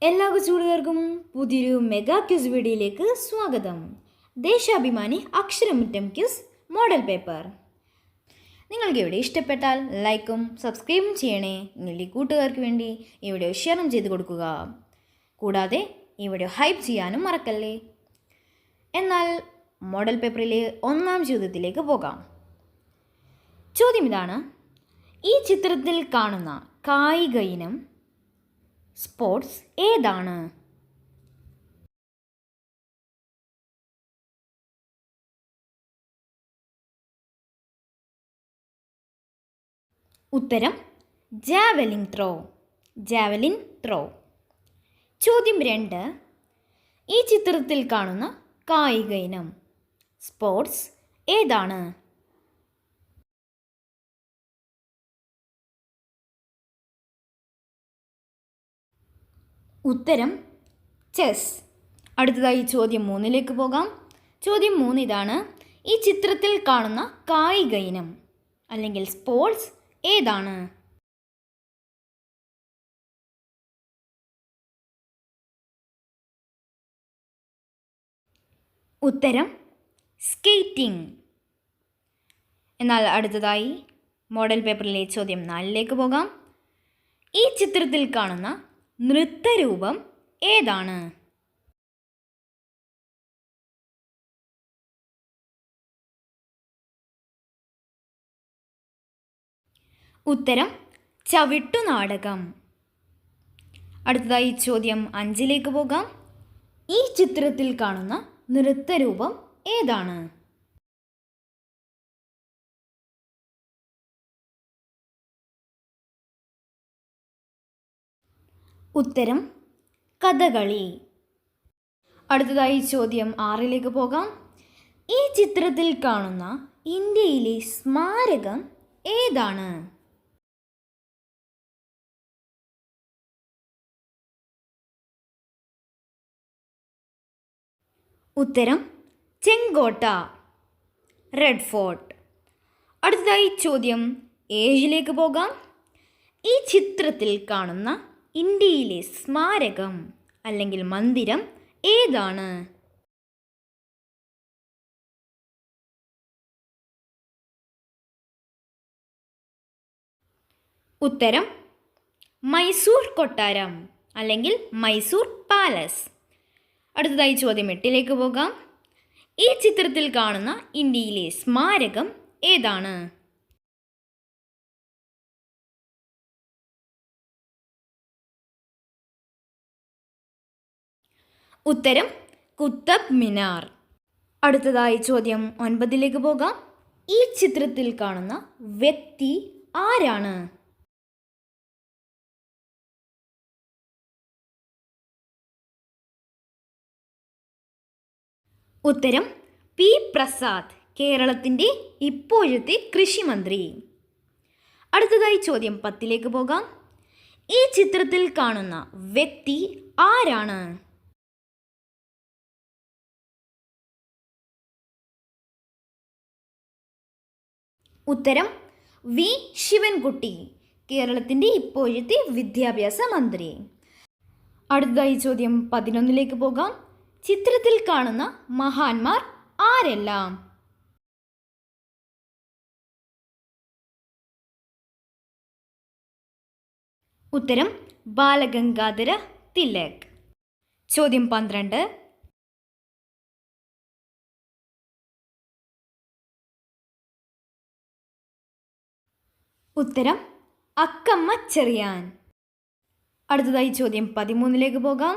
എല്ലാ കൊച്ചുകൂട്ടുകാർക്കും പുതിയൊരു mega quiz വീഡിയോയിലേക്ക് സ്വാഗതം. Deshabhimani Aksharamuttam quiz model paper. നിങ്ങൾക്ക് ഇവിടെ ഇഷ്ടപ്പെട്ടാൽ ലൈക്കും സബ്സ്ക്രൈബും ചെയ്യണേ. നിങ്ങളുടെ കൂട്ടുകാർക്ക് വേണ്ടി ഈ വീഡിയോ ഷെയറും ചെയ്ത് കൊടുക്കുക. കൂടാതെ ഈ വീഡിയോ ഹൈപ്പ് ചെയ്യാനും മറക്കല്ലേ. എന്നാൽ മോഡൽ പേപ്പറിലെ ഒന്നാം ചോദ്യത്തിലേക്ക് പോകാം. ചോദ്യം ഇതാണ്: ഈ ചിത്രത്തിൽ കാണുന്ന കായിക ഇനം സ്പോർട്സ് ഏതാണ്? ഉത്തരം ജാവലിൻ ത്രോ. Javelin throw. ചോദ്യം 2: ഈ ചിത്രത്തിൽ കാണുന്ന കായിക ഇനം സ്പോർട്സ് ഏതാണ്? ഉത്തരം ചെസ്. അടുത്തതായി ചോദ്യം 3ലേക്ക് പോകാം. ചോദ്യം 3 ഇതാണ്: ഈ ചിത്രത്തിൽ കാണുന്ന കായിക ഇനം അല്ലെങ്കിൽ സ്പോർട്സ് ഏതാണ്? ഉത്തരം സ്കേറ്റിംഗ്. എന്നാൽ അടുത്തതായി മോഡൽ പേപ്പറിലെ ചോദ്യം 4ലേക്ക് പോകാം. ഈ ചിത്രത്തിൽ കാണുന്ന നൃത്തരൂപം ഏതാണ്? ഉത്തരം ചവിട്ടുനാടകം. അടുത്തതായി ചോദ്യം 5ലേക്ക് പോകാം. ഈ ചിത്രത്തിൽ കാണുന്ന നൃത്തരൂപം ഏതാണ്? ഉത്തരം കഥകളി. അടുത്തതായി ചോദ്യം 6ലേക്ക് പോകാം. ഈ ചിത്രത്തിൽ കാണുന്ന ഇന്ത്യയിലെ സ്മാരകം ഏതാണ്? ഉത്തരം ചെങ്കോട്ട, റെഡ് ഫോർട്ട്. അടുത്തതായി ചോദ്യം 7ലേക്ക് പോകാം. ഈ ചിത്രത്തിൽ കാണുന്ന ഇന്ത്യയിലെ സ്മാരകം അല്ലെങ്കിൽ മന്ദിരം ഏതാണ്? ഉത്തരം മൈസൂർ കൊട്ടാരം അല്ലെങ്കിൽ മൈസൂർ പാലസ്. അടുത്തതായി ചോദ്യം 8ലേക്ക് പോകാം. ഈ ചിത്രത്തിൽ കാണുന്ന ഇന്ത്യയിലെ സ്മാരകം ഏതാണ്? ഉത്തരം കുത്തബ് മിനാർ. അടുത്തതായി ചോദ്യം 9ലേക്ക് പോകാം. ഈ ചിത്രത്തിൽ കാണുന്ന വ്യക്തി ആരാണ്? ഉത്തരം പി പ്രസാദ്, കേരളത്തിൻ്റെ ഇപ്പോഴത്തെ കൃഷിമന്ത്രി. അടുത്തതായി ചോദ്യം 10ലേക്ക് പോകാം. ഈ ചിത്രത്തിൽ കാണുന്ന വ്യക്തി ആരാണ്? ഉത്തരം വി ശിവൻകുട്ടി, കേരളത്തിൻ്റെ ഇപ്പോഴത്തെ വിദ്യാഭ്യാസ മന്ത്രി. അടുത്തതായി ചോദ്യം 11ലേക്ക് പോകാം. ചിത്രത്തിൽ കാണുന്ന മഹാന്മാർ ആരെല്ലാം? ഉത്തരം ബാലഗംഗാധര തിലക്. ചോദ്യം 12: ഉത്തരം അക്കമ്മ ചെറിയാൻ. അടുത്തതായി ചോദ്യം 13ലേക്ക് പോകാം.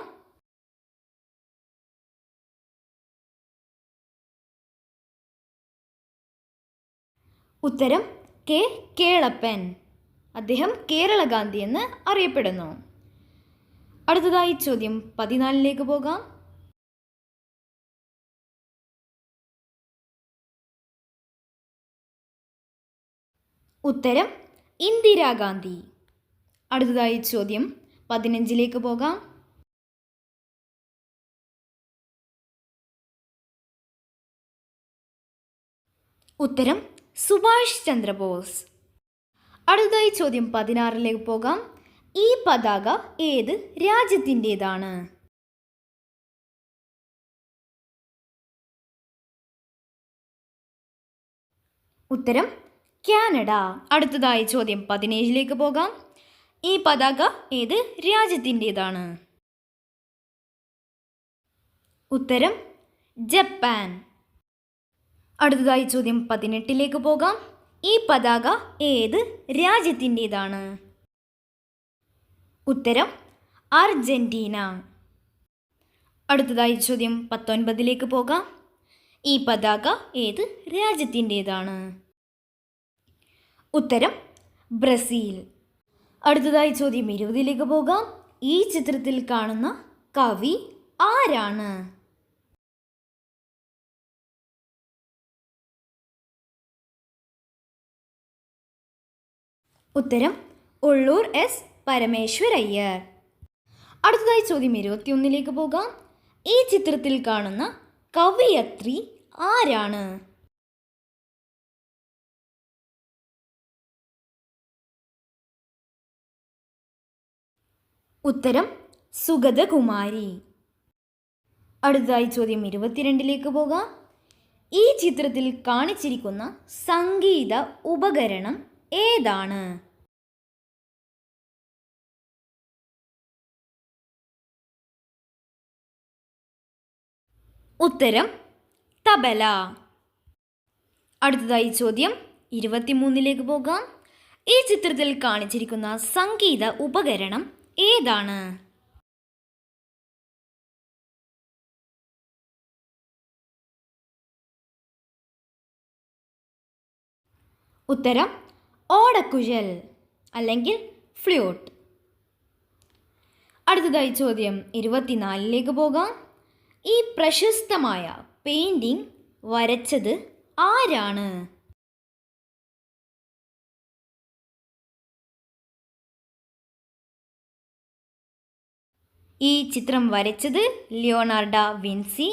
ഉത്തരം കെ കേളപ്പൻ, അദ്ദേഹം കേരള ഗാന്ധി എന്ന് അറിയപ്പെടുന്നു. അടുത്തതായി ചോദ്യം 14ലേക്ക് പോകാം. ഉത്തരം ഇന്ദിരാഗാന്ധി. അടുത്തതായി ചോദ്യം 15ലേക്ക് പോകാം. ഉത്തരം സുഭാഷ് ചന്ദ്രബോസ്. അടുത്തതായി ചോദ്യം 16ലേക്ക് പോകാം. ഈ പതാക ഏത് രാജ്യത്തിൻ്റെതാണ്? ഉത്തരം കാനഡ. അടുത്തതായി ചോദ്യം 17ലേക്ക് പോകാം. ഈ പതാക ഏത് രാജ്യത്തിൻ്റെതാണ്? ഉത്തരം ജപ്പാൻ. അടുത്തതായി ചോദ്യം 18ലേക്ക് പോകാം. ഈ പതാക ഏത് രാജ്യത്തിൻ്റെതാണ്? ഉത്തരം അർജന്റീന. അടുത്തതായി ചോദ്യം 19ലേക്ക് പോകാം. ഈ പതാക ഏത് രാജ്യത്തിൻ്റെതാണ്? ഉത്തരം ബ്രസീൽ. അടുത്തതായി ചോദ്യം 20ലേക്ക് പോകാം. ഈ ചിത്രത്തിൽ കാണുന്ന കവി ആരാണ്? ഉത്തരം ഉള്ളൂർ എസ് പരമേശ്വരയ്യർ. അടുത്തതായി ചോദ്യം 21ലേക്ക് പോകാം. ഈ ചിത്രത്തിൽ കാണുന്ന കവയിത്രി ആരാണ്? ഉത്തരം സുഗതകുമാരി. അടുത്തതായി ചോദ്യം 22ലേക്ക് പോകാം. ഈ ചിത്രത്തിൽ കാണിച്ചിരിക്കുന്ന സംഗീത ഉപകരണം ഏതാണ്? ഉത്തരം തബല. അടുത്തതായി ചോദ്യം 23ലേക്ക് പോകാം. ഈ ചിത്രത്തിൽ കാണിച്ചിരിക്കുന്ന സംഗീത ഉപകരണം ഏതാണ്? ഉത്തരം ഓടക്കുഴൽ അല്ലെങ്കിൽ ഫ്ലൂട്ട്. അടുത്തതായി ചോദ്യം 24ലേക്ക് പോകാം. ഈ പ്രശസ്തമായ പെയിൻറ്റിംഗ് വരച്ചത് ആരാണ്? ഈ ചിത്രം വരച്ചത് ലിയോണാർഡോ വിൻസി.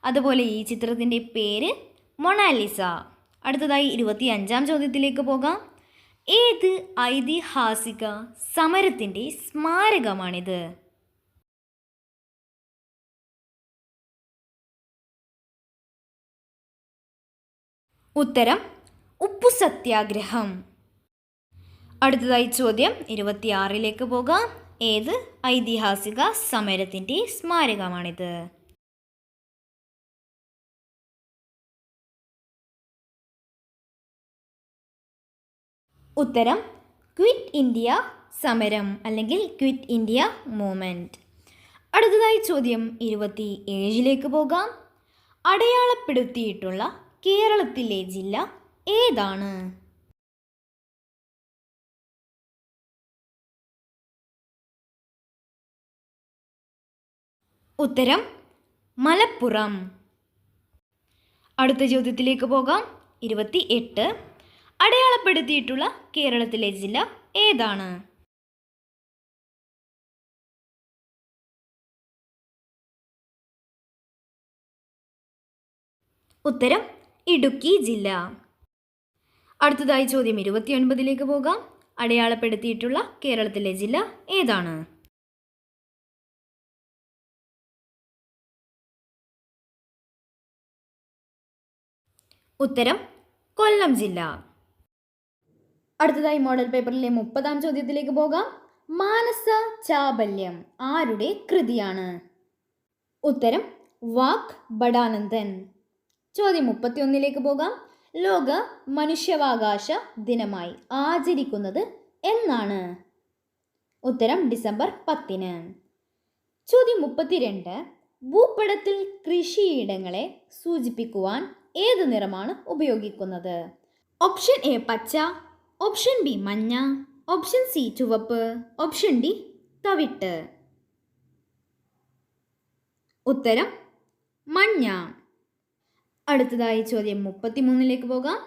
അതുപോലെ ഈ ചിത്രത്തിൻ്റെ പേര് മൊണാലിസ. അടുത്തതായി 25ാം ചോദ്യത്തിലേക്ക് പോകാം. ഏത് ഐതിഹാസിക സമരത്തിൻ്റെ സ്മാരകമാണിത്? ഉത്തരം ഉപ്പു സത്യാഗ്രഹം. അടുത്തതായി ചോദ്യം 26ലേക്ക് പോകാം. ഏത് ഐതിഹാസിക സമരത്തിൻ്റെ സ്മാരകമാണിത്? ഉത്തരം ക്വിറ്റ് ഇന്ത്യ സമരം അല്ലെങ്കിൽ ക്വിറ്റ് ഇന്ത്യ മൂവ്മെൻറ്റ്. അടുത്തതായി ചോദ്യം 27ലേക്ക് പോകാം. അടയാളപ്പെടുത്തിയിട്ടുള്ള കേരളത്തിലെ ജില്ല ഏതാണ്? ഉത്തരം മലപ്പുറം. അടുത്ത ചോദ്യത്തിലേക്ക് പോകാം. 28. അടയാളപ്പെടുത്തിയിട്ടുള്ള കേരളത്തിലെ ജില്ല ഏതാണ്? ഉത്തരം ഇടുക്കി ജില്ല. അടുത്തതായി ചോദ്യം 29ലേക്ക് പോകാം. അടയാളപ്പെടുത്തിയിട്ടുള്ള കേരളത്തിലെ ജില്ല ഏതാണ്? ഉത്തരം കൊല്ലം ജില്ല. അടുത്തതായി മോഡൽ പേപ്പറിലെ 30ാം ചോദ്യത്തിലേക്ക് പോകാം. മാനസ ചാബല്യം ആരുടെ കൃതിയാണ്? ഉത്തരം വാക് ബടാനന്ദൻ. ചോദ്യം 31ലേക്ക് പോകാം. ലോക മനുഷ്യാവകാശ ദിനമായി ആചരിക്കുന്നത് എന്നാണ്? ഉത്തരം ഡിസംബർ 10. ചോദ്യം 32. ഭൂപടത്തിൽ കൃഷിയിടങ്ങളെ സൂചിപ്പിക്കുവാൻ ഏത് നിറമാണ് ഉപയോഗിക്കുന്നത്? ഓപ്ഷൻ എ പച്ച, ഓപ്ഷൻ ബി മഞ്ഞ, ഓപ്ഷൻ സി ചുവപ്പ്, ഓപ്ഷൻ ഡി തവിട്ട്. ഉത്തരം മഞ്ഞ. അടുത്തതായി ചോദ്യം 33ലേക്ക് പോകാം.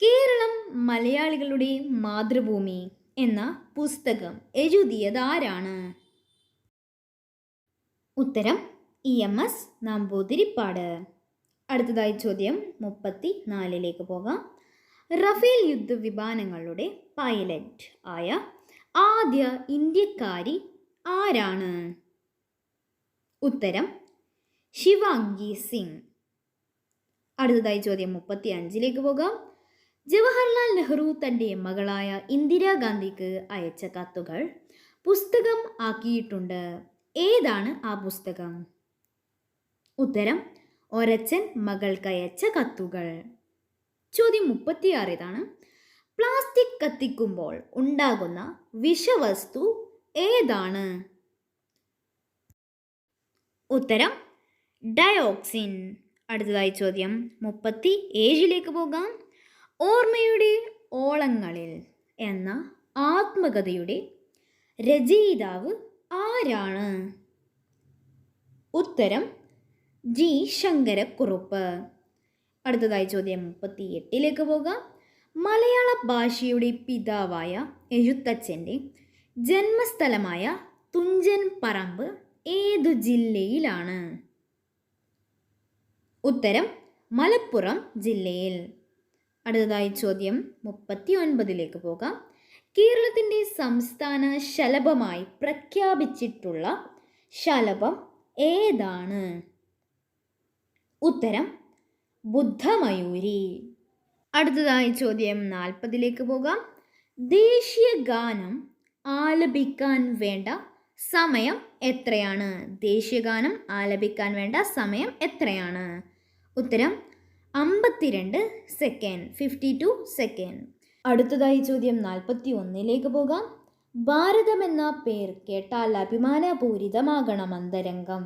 കേരളം മലയാളികളുടെ മാതൃഭൂമി എന്ന പുസ്തകം എഴുതിയത് ആരാണ്? ഉത്തരം EMS നമ്പൂതിരിപ്പാട്. അടുത്തതായി ചോദ്യം 34ലേക്ക് പോകാം. റഫേൽ യുദ്ധവിമാനങ്ങളുടെ പൈലറ്റ് ആയ ആദ്യ ഇന്ത്യക്കാരി ആരാണ്? ഉത്തരം ശിവാംഗി സിംഗ്. അടുത്തതായി ചോദ്യം 35 പോകാം. ജവഹർലാൽ നെഹ്റു തൻ്റെ മകളായ ഇന്ദിരാഗാന്ധിക്ക് അയച്ച കത്തുകൾ പുസ്തകം ആക്കിയിട്ടുണ്ട്. ഏതാണ് ആ പുസ്തകം? ഉത്തരം ഒരച്ഛൻ മകൾക്കയച്ച കത്തുകൾ. ചോദ്യം 36 ഇതാണ്. പ്ലാസ്റ്റിക് കത്തിക്കുമ്പോൾ ഉണ്ടാകുന്ന വിഷവസ്തു ഏതാണ്? ഉത്തരം ഡയോക്സിൻ. അടുത്തതായി ചോദ്യം 37 പോകാം. ഓർമ്മയുടെ ഓളങ്ങളിൽ എന്ന ആത്മകഥയുടെ രചയിതാവ് ആരാണ്? ഉത്തരം ജി ശങ്കരക്കുറുപ്പ്. അടുത്തതായി ചോദ്യം 38 പോകാം. മലയാള ഭാഷയുടെ പിതാവായ എഴുത്തച്ഛൻ്റെ ജന്മസ്ഥലമായ തുഞ്ചൻ പറമ്പ് ഏതു ജില്ലയിലാണ്? ഉത്തരം മലപ്പുറം ജില്ലയിൽ. അടുത്തതായി ചോദ്യം 39 പോകാം. കേരളത്തിൻ്റെ സംസ്ഥാന ശലഭമായി പ്രഖ്യാപിച്ചിട്ടുള്ള ശലഭം ഏതാണ്? ഉത്തരം ബുദ്ധമയൂരി. അടുത്തതായി ചോദ്യം 40 പോകാം. ദേശീയ ഗാനം ആലപിക്കാൻ വേണ്ട സമയം എത്രയാണ്? ദേശീയഗാനം ആലപിക്കാൻ വേണ്ട സമയം എത്രയാണ്? ഉത്തരം 52 സെക്കൻഡ്, 52 സെക്കൻഡ്. അടുത്തതായി ചോദ്യം 41 പോകാം. ഭാരതം എന്ന പേർ കേട്ടാൽ അഭിമാനപൂരിതമാകണം അന്തരംഗം.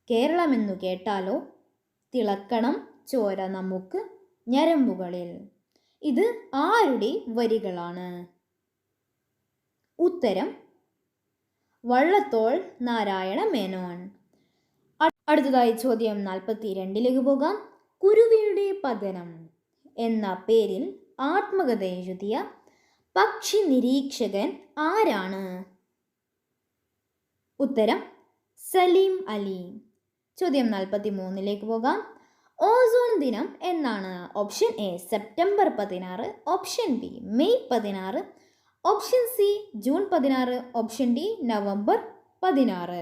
കേരളമെന്നു കേട്ടാലോ തിളക്കണം ചോര നമുക്ക് ഞരമ്പുകളിൽ. ഇത് ആരുടെ വരികളാണ്? ഉത്തരം വള്ളത്തോൾ നാരായണ മേനോൻ. അടുത്തതായി ചോദ്യം 42 പോകാം. കുരുവിയുടെ പതനം എന്ന പേരിൽ ആത്മകഥ എഴുതിയ പക്ഷി നിരീക്ഷകൻ ആരാണ്? ഉത്തരം സലീം അലി. ചോദ്യം 43 പോകാം. ഓസോൺ ദിനം എന്നാണ്? Option A September 16, option B May 16, option C June 16, option D November 16.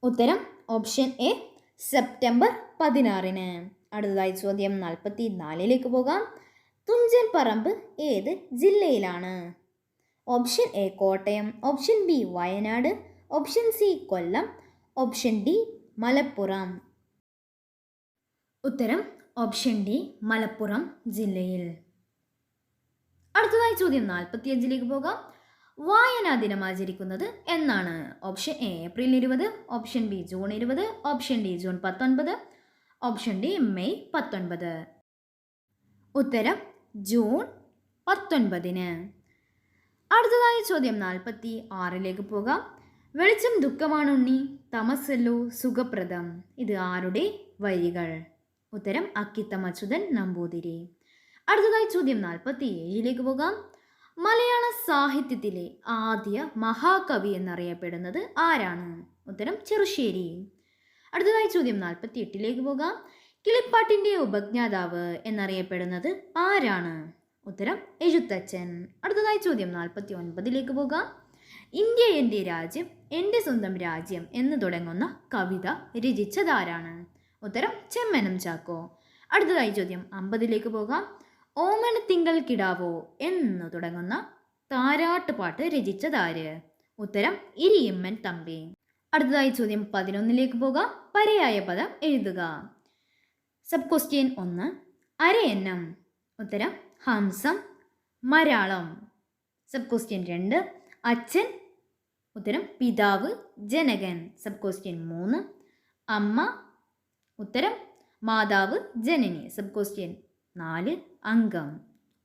ഉത്തരം ഓപ്ഷൻ എ സെപ്റ്റംബർ 16. അടുത്തതായി ചോദ്യം 44 പോകാം. തുഞ്ചൻ പറമ്പ് ഏത് ജില്ലയിലാണ്? Option A Kottayam, option B Wayanad, option C Kollam, option D Malappuram. ഉത്തരം ഓപ്ഷൻ ഡി മലപ്പുറം ജില്ലയിൽ. അടുത്തതായി ചോദ്യം 45 പോകാം. വായനാ ദിനം ആചരിക്കുന്നത് എന്നാണ്? Option A April 20, option B June 20, option D June 19, option D May 19. ഉത്തരം ജൂൺ 19. അടുത്തതായി ചോദ്യം 46 പോകാം. വെളിച്ചം ദുഃഖമാണുണ്ണി, തമസല്ലോ സുഖപ്രദം. ഇത് ആരുടെ വരികൾ? ഉത്തരം അക്കിത്തം അച്യുതൻ നമ്പൂതിരി. അടുത്തതായി ചോദ്യം 47 പോകാം. മലയാള സാഹിത്യത്തിലെ ആദ്യ മഹാകവി എന്നറിയപ്പെടുന്നത് ആരാണ്? ഉത്തരം ചെറുശ്ശേരി. അടുത്തതായി ചോദ്യം 48 പോകാം. കിളിപ്പാട്ടിൻ്റെ ഉപജ്ഞാതാവ് എന്നറിയപ്പെടുന്നത് ആരാണ്? ഉത്തരം എഴുത്തച്ഛൻ. അടുത്തതായി ചോദ്യം 49 പോകാം. ഇന്ത്യ എൻ്റെ രാജ്യം, എൻ്റെ സ്വന്തം രാജ്യം എന്ന് തുടങ്ങുന്ന കവിത രചിച്ചതാരാണ്? ഉത്തരം ചെമ്മനം ചാക്കോ. അടുത്തതായി ചോദ്യം 50 പോകാം. ഓമന തിങ്കൾ കിടാവോ എന്ന് തുടങ്ങുന്ന താരാട്ട് പാട്ട് രചിച്ചതാര്? ഉത്തരം ഇരിയമ്മൻ തമ്പി. അടുത്തതായി ചോദ്യം 11 പോകാം. പര്യായ പദം എഴുതുക. സബ് ക്വസ്റ്റ്യൻ 1 അരയന്നം. ഉത്തരം ഹംസം മരാളം. സബ് ക്വസ്റ്റ്യൻ 2 അച്ഛൻ. ഉത്തരം പിതാവ് ജനകൻ. സബ് ക്വസ്റ്റ്യൻ 3 അമ്മ. ഉത്തരം മാതാവ് ജനനി. സബ് ക്വസ്റ്റ്യൻ 4 അംഗം.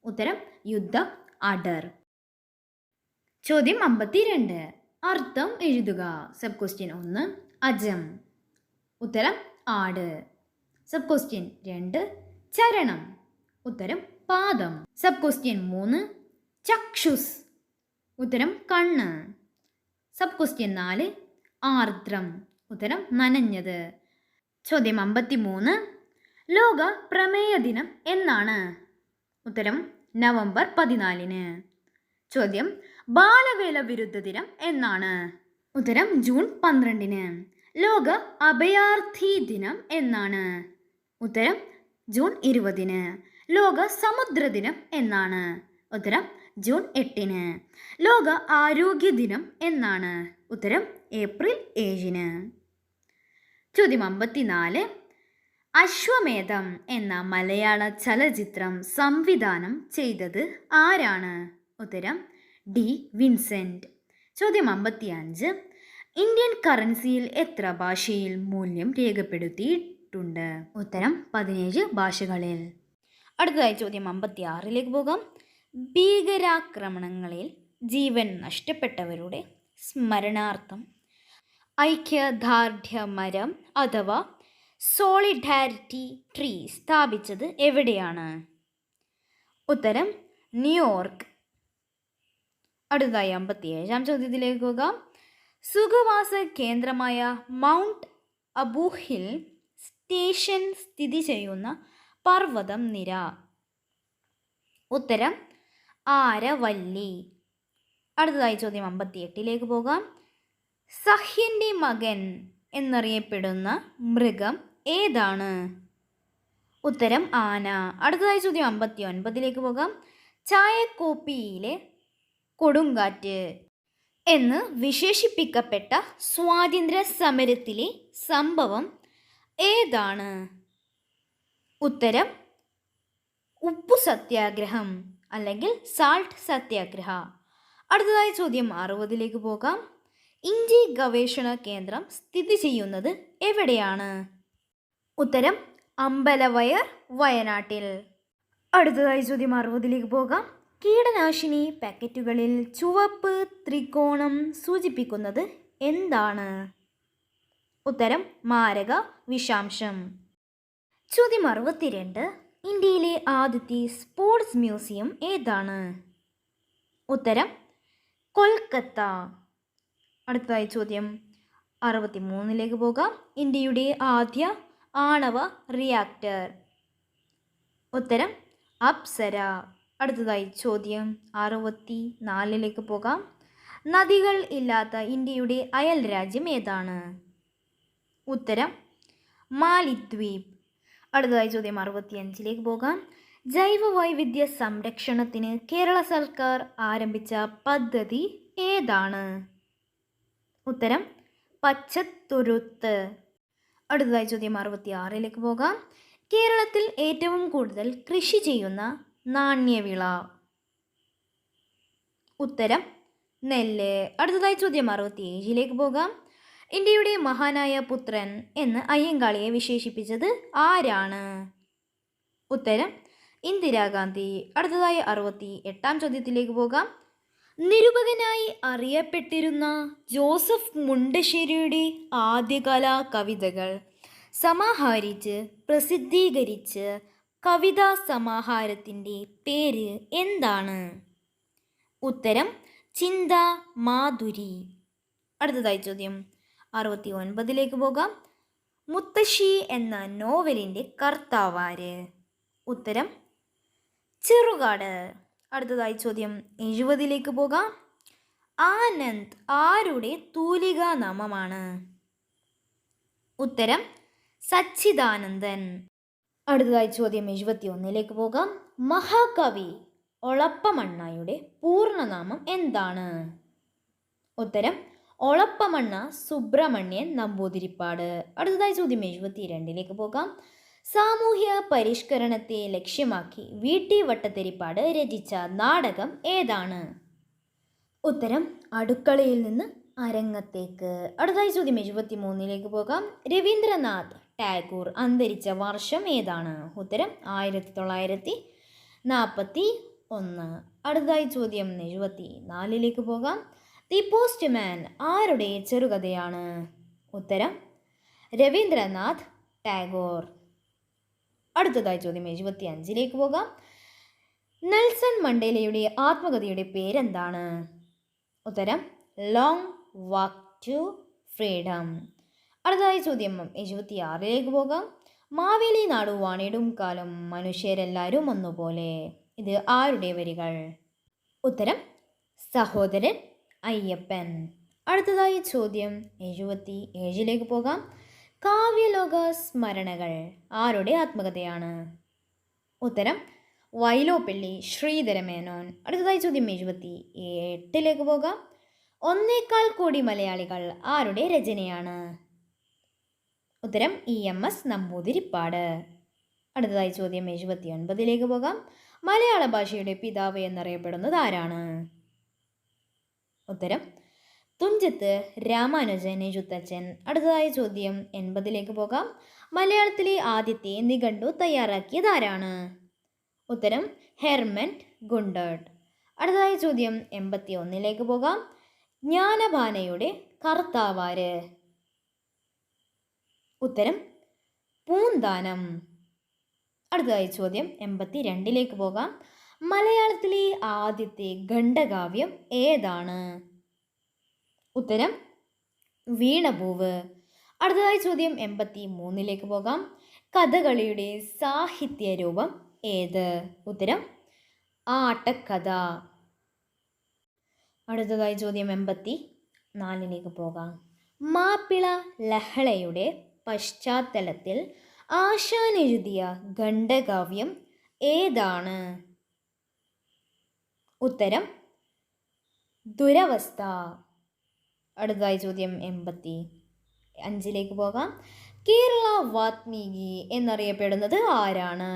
ഉത്തരം യുദ്ധം അഡർ. ചോദ്യം 52 അർത്ഥം എഴുതുക. സബ് ക്വസ്റ്റ്യൻ 1 അജം. ഉത്തരം ആട്. സബ് ക്വസ്റ്റ്യൻ 2 ചരണം. ഉത്തരം പാദം. സബ് ക്വസ്റ്റ്യൻ 3 ചക്ഷുസ്. ഉത്തരം കണ്ണ്. സബ് ക്വസ്റ്റ്യൻ 4 ആർദ്രം. ഉത്തരം നനഞ്ഞത്. ചോദ്യം 53 ലോക പ്രമേയ ദിനം എന്നാണ്? ഉത്തരം നവംബർ 14. ചോദ്യം, ബാലവേല വിരുദ്ധ ദിനം എന്നാണ്? ഉത്തരം, ജൂൺ 12-ന്. ലോക അഭയാർത്ഥി ദിനം എന്നാണ്? ഉത്തരം, ജൂൺ 20-ന്. ലോക സമുദ്ര ദിനം എന്നാണ്? ഉത്തരം, ജൂൺ 8-ന്. ലോക ആരോഗ്യ ദിനം എന്നാണ്? ഉത്തരം, ഏപ്രിൽ 7-ന്. ചോദ്യം 54. അശ്വമേധം എന്ന മലയാള ചലച്ചിത്രം സംവിധാനം ചെയ്തത് ആരാണ്? ഉത്തരം, ഡി വിൻസെൻ്റ്. ചോദ്യം 55. ഇന്ത്യൻ കറൻസിയിൽ എത്ര ഭാഷയിൽ മൂല്യം രേഖപ്പെടുത്തിയിട്ടുണ്ട്? ഉത്തരം, 17 ഭാഷകളിൽ. അടുത്തതായി ചോദ്യം 56-ലേക്ക് പോകാം. ഭീകരാക്രമണങ്ങളിൽ ജീവൻ നഷ്ടപ്പെട്ടവരുടെ സ്മരണാർത്ഥം ഐക്യദാർഢ്യ മരം അഥവാ സോളിഡാരിറ്റി ട്രീ സ്ഥാപിച്ചത് എവിടെയാണ്? ഉത്തരം, ന്യൂയോർക്ക്. അടുത്തതായി 57-ാം ചോദ്യത്തിലേക്ക് പോകാം. സുഖവാസ കേന്ദ്രമായ മൗണ്ട് അബു ഹിൽ സ്റ്റേഷൻ സ്ഥിതി ചെയ്യുന്ന പർവ്വതം നിര? ഉത്തരം, ആരവല്ലി. അടുത്തതായി ചോദ്യം 58-ലേക്ക് പോകാം. സഹ്യൻ്റെ മകൻ എന്നറിയപ്പെടുന്ന മൃഗം ഏതാണ്? ഉത്തരം, ആന. അടുത്തതായി ചോദ്യം 59-ലേക്ക് പോകാം. ചായക്കോപ്പിയിലെ കൊടുങ്കാറ്റ് എന്ന് വിശേഷിപ്പിക്കപ്പെട്ട സ്വാതന്ത്ര്യ സമരത്തിലെ സംഭവം ഏതാണ്? ഉത്തരം, ഉപ്പു സത്യാഗ്രഹം അല്ലെങ്കിൽ സാൾട്ട് സത്യാഗ്രഹ. അടുത്തതായി ചോദ്യം 60-ലേക്ക് പോകാം. ഇഞ്ചി ഗവേഷണ കേന്ദ്രം സ്ഥിതി ചെയ്യുന്നത് എവിടെയാണ്? ഉത്തരം, അമ്പലവയർ, വയനാട്ടിൽ. അടുത്തതായി ചോദ്യം 60-ലേക്ക് പോകാം. കീടനാശിനി പാക്കറ്റുകളിൽ ചുവപ്പ് ത്രികോണം സൂചിപ്പിക്കുന്നത് എന്താണ്? ഉത്തരം, മാരക വിഷാംശം. ചോദ്യം 62. ഇന്ത്യയിലെ ആദ്യത്തെ സ്പോർട്സ് മ്യൂസിയം ഏതാണ്? ഉത്തരം, കൊൽക്കത്ത. അടുത്തതായി ചോദ്യം 63-ലേക്ക് പോകാം. ഇന്ത്യയുടെ ആദ്യ ആണവ റിയാക്ടർ? ഉത്തരം, അപ്സര. അടുത്തതായി ചോദ്യം 64-ലേക്ക് പോകാം. നദികൾ ഇല്ലാത്ത ഇന്ത്യയുടെ അയൽ രാജ്യം ഏതാണ്? ഉത്തരം, മാലിദ്വീപ്. അടുത്തതായി ചോദ്യം 65-ലേക്ക് പോകാം. ജൈവ വൈവിധ്യ സംരക്ഷണത്തിന് കേരള സർക്കാർ ആരംഭിച്ച പദ്ധതി ഏതാണ്? ഉത്തരം, പച്ചത്തുരുത്ത്. അടുത്തതായി ചോദ്യം 66-ലേക്ക് പോകാം. കേരളത്തിൽ ഏറ്റവും കൂടുതൽ കൃഷി ചെയ്യുന്ന നാണ്യവിള? ഉത്തരം, നെല്ല്. അടുത്തതായി ചോദ്യം 67-ലേക്ക് പോകാം. ഇന്ത്യയുടെ മഹാനായ പുത്രൻ എന്ന് അയ്യങ്കാളിയെ വിശേഷിപ്പിച്ചത് ആരാണ്? ഉത്തരം, ഇന്ദിരാഗാന്ധി. അടുത്തതായി 68-ാം ചോദ്യത്തിലേക്ക് പോകാം. നിരൂപകനായി അറിയപ്പെട്ടിരുന്ന ജോസഫ് മുണ്ടശ്ശേരിയുടെ ആദ്യകാല കവിതകൾ സമാഹരിച്ച് പ്രസിദ്ധീകരിച്ച് കവിതാ സമാഹാരത്തിൻ്റെ പേര് എന്താണ്? ഉത്തരം, ചിന്താമാധുരി. അടുത്തതായി ചോദ്യം 69-ലേക്ക് പോകാം. മുത്തശ്ശി എന്ന നോവലിൻ്റെ കർത്താവാര്? ഉത്തരം, ചെറുകാട്. അടുത്തതായി ചോദ്യം 70-ലേക്ക് പോകാം. ആനന്ദ് ആരുടെ തൂലികാ നാമമാണ്? ഉത്തരം, സച്ചിദാനന്ദൻ. അടുത്തതായി ചോദ്യം 71-ലേക്ക് പോകാം. മഹാകവി ഒളപ്പമണ്ണയുടെ പൂർണ്ണനാമം എന്താണ്? ഉത്തരം, ഒളപ്പമണ്ണ സുബ്രഹ്മണ്യൻ നമ്പൂതിരിപ്പാട്. അടുത്തതായി ചോദ്യം 72-ലേക്ക് പോകാം. സാമൂഹ്യ പരിഷ്കരണത്തെ ലക്ഷ്യമാക്കി വി.ടി. വട്ടത്തിരിപ്പാട് രചിച്ച നാടകം ഏതാണ്? ഉത്തരം, അടുക്കളയിൽ നിന്ന് അരങ്ങത്തേക്ക്. അടുത്തതായി ചോദ്യം 73-ലേക്ക് പോകാം. രവീന്ദ്രനാഥ് ടാഗോർ അന്തരിച്ച വർഷം ഏതാണ്? ഉത്തരം, 1941. അടുത്തതായി ചോദ്യം 74-ലേക്ക് പോകാം. ദി പോസ്റ്റ്മാൻ ആരുടെ ചെറുകഥയാണ്? ഉത്തരം, രവീന്ദ്രനാഥ് ടാഗോർ. അടുത്തതായി ചോദ്യം 75-ലേക്ക് പോകാം. നെൽസൺ മണ്ടേലയുടെ ആത്മകഥയുടെ പേരെന്താണ്? ഉത്തരം, ലോങ് വാക്ക് ടു ഫ്രീഡം. അടുത്തതായി ചോദ്യം 76-ലേക്ക് പോകാം. മാവേലി നാടു വാണിടും കാലം മനുഷ്യരെല്ലാവരും ഒന്നുപോലെ. ഇത് ആരുടെ വരികൾ? ഉത്തരം, സഹോദരൻ അയ്യപ്പൻ. അടുത്തതായി ചോദ്യം 77 പോകാം. കാവ്യലോക സ്മരണകൾ ആരുടെ ആത്മകഥയാണ്? ഉത്തരം വൈലോപ്പിള്ളി ശ്രീധരമേനോൻ. അടുത്തതായി ചോദ്യം 78 പോകാം. 1.25 കോടി മലയാളികൾ ആരുടെ രചനയാണ്? ഉത്തരം EMS നമ്പൂതിരിപ്പാട്. അടുത്തതായി ചോദ്യം 79 പോകാം. മലയാള ഭാഷയുടെ പിതാവ് എന്നറിയപ്പെടുന്നത് ആരാണ്? ഉത്തരം തുഞ്ചത്ത് രാമാനുജൻ എഴുത്തച്ഛൻ. അടുത്തതായി ചോദ്യം 80 പോകാം. മലയാളത്തിലെ ആദ്യത്തെ നിഘണ്ടു തയ്യാറാക്കിയത് ആരാണ്? ഉത്തരം ഹെർമൻറ്റ് ഗുണ്ടർട്ട്. അടുത്തതായി ചോദ്യം 81 പോകാം. ജ്ഞാനഭാനയുടെ കർത്താവാര്? ഉത്തരം പൂന്താനം. അടുത്തതായി ചോദ്യം 82 പോകാം. മലയാളത്തിലെ ആദ്യത്തെ ഖണ്ഡകാവ്യം ഏതാണ്? ഉത്തരം വീണപൂവ്. അടുത്തതായി ചോദ്യം 83 പോകാം. കഥകളിയുടെ സാഹിത്യ രൂപം ഏത്? ഉത്തരം ആട്ടക്കഥ. അടുത്തതായി ചോദ്യം 84 പോകാം. മാപ്പിള ലഹളയുടെ പശ്ചാത്തലത്തിൽ ആശാൻ എഴുതിയ ഖണ്ഡകാവ്യം ഏതാണ്? ഉത്തരം ദുരവസ്ഥ. അടുത്തതായി ചോദ്യം 85 പോകാം. കേരള വാത്മീകി എന്നറിയപ്പെടുന്നത് ആരാണ്?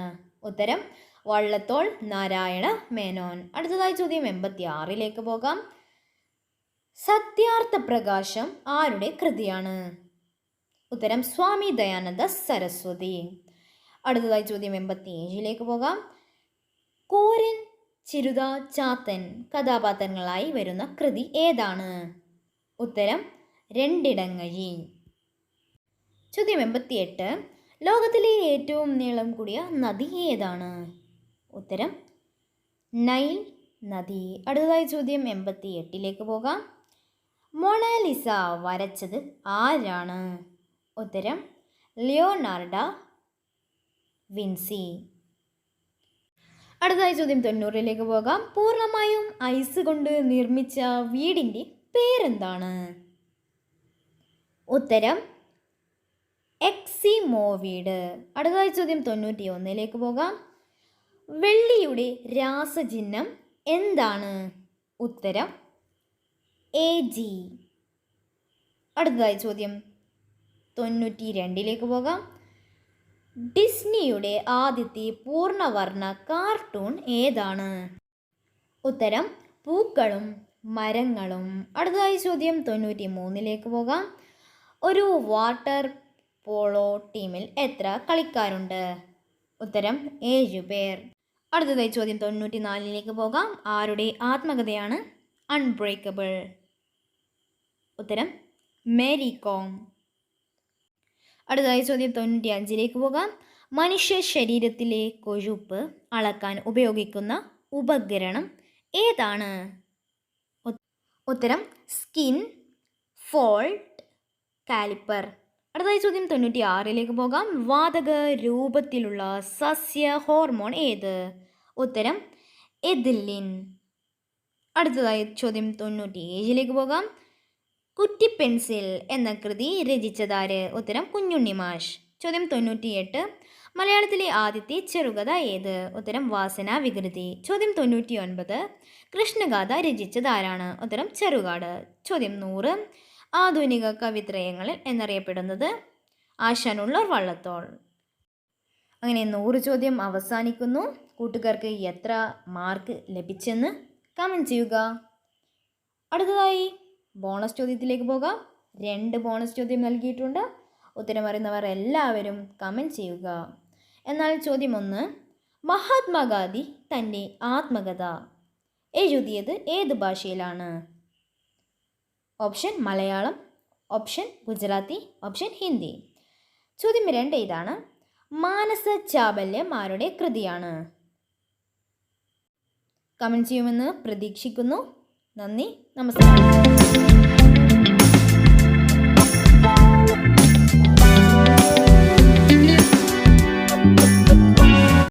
ഉത്തരം വള്ളത്തോൾ നാരായണ മേനോൻ. അടുത്തതായി ചോദ്യം 86 പോകാം. സത്യാർത്ഥ പ്രകാശം ആരുടെ കൃതിയാണ്? ഉത്തരം സ്വാമി ദയാനന്ദ സരസ്വതി. അടുത്തതായി ചോദ്യം 87 പോകാം. കോരൻ, ചിരുത, ചാത്തൻ കഥാപാത്രങ്ങളായി വരുന്ന കൃതി ഏതാണ്? ഉത്തരം രണ്ടിടങ്ങഴി. ചോദ്യം 88. ലോകത്തിലെ ഏറ്റവും നീളം കൂടിയ നദി ഏതാണ്? ഉത്തരം നൈൽ നദി. അടുത്തതായി ചോദ്യം 88 പോകാം. മൊണാലിസ വരച്ചത് ആരാണ്? ഉത്തരം ലിയോനാർഡോ വിൻസി. അടുത്തതായി ചോദ്യം 90 പോകാം. പൂർണ്ണമായും ഐസ് കൊണ്ട് നിർമ്മിച്ച വീടിൻ്റെ പേരെന്താണ്? ഉത്തരം എക്സിമോ വീട്. അടുത്തതായി ചോദ്യം 91 പോകാം. വെള്ളിയുടെ രാസചിഹ്നം എന്താണ്? ഉത്തരം AG. അടുത്തതായി ചോദ്യം 92 പോകാം. ഡിസ്നിയുടെ ആദ്യത്തെ പൂർണ്ണവർണ്ണ കാർട്ടൂൺ ഏതാണ്? ഉത്തരം പൂക്കളും മരങ്ങളും. അടുത്തതായി ചോദ്യം 93 പോകാം. ഒരു വാട്ടർ പോളോ ടീമിൽ എത്ര കളിക്കാരുണ്ട്? ഉത്തരം 7 പേർ. അടുത്തതായി ചോദ്യം 94 പോകാം. ആരുടെ ആത്മകഥയാണ് അൺബ്രേക്കബിൾ? ഉത്തരം മേരി കോം. അടുത്തതായി ചോദ്യം 95 പോകാം. മനുഷ്യ ശരീരത്തിലെ കൊഴുപ്പ് അളക്കാൻ ഉപയോഗിക്കുന്ന ഉപകരണം ഏതാണ്? ഉത്തരം സ്കിൻ ഫോൾട്ട് കാലിപ്പർ. അടുത്തതായി ചോദ്യം 96 പോകാം. വാതക രൂപത്തിലുള്ള സസ്യ ഹോർമോൺ ഏത്? ഉത്തരം എഥിലിൻ. അടുത്തതായി ചോദ്യം 97 പോകാം. കുറ്റിപ്പെൻസിൽ എന്ന കൃതി രചിച്ചതാര്? ഉത്തരം കുഞ്ഞുണ്ണി മാഷ്. ചോദ്യം 98. മലയാളത്തിലെ ആദ്യത്തെ ചെറുകഥ ഏത്? ഉത്തരം വാസന വികൃതി. ചോദ്യം 99. കൃഷ്ണഗാഥ രചിച്ചതാരാണ്? ഉത്തരം ചെറുകാട്. ചോദ്യം 100. ആധുനിക കവിത്രയങ്ങളിൽ എന്നറിയപ്പെടുന്നത് ആശാനുള്ളൂർ വള്ളത്തോൾ. അങ്ങനെ 100 ചോദ്യം അവസാനിക്കുന്നു. കൂട്ടുകാർക്ക് എത്ര മാർക്ക് ലഭിച്ചെന്ന് കമൻറ്റ് ചെയ്യുക. അടുത്തതായി ബോണസ് ചോദ്യത്തിലേക്ക് പോകാം. 2 ബോണസ് ചോദ്യം നൽകിയിട്ടുണ്ട്. ഉത്തരം അറിയുന്നവർ എല്ലാവരും കമൻറ്റ് ചെയ്യുക. എന്നാൽ ചോദ്യം 1. മഹാത്മാഗാന്ധി തൻ്റെ ആത്മകഥ എഴുതിയത് ഏത് ഭാഷയിലാണ്? Option Malayalam, option Gujarati, option Hindi. ചോദ്യം 2 ഇതാണ്. മാനസ ചാബല്യം ആരുടെ കൃതിയാണ്? കമൻറ്റ് ചെയ്യുമെന്ന് പ്രതീക്ഷിക്കുന്നു. നന്ദി, നമസ്കാരം.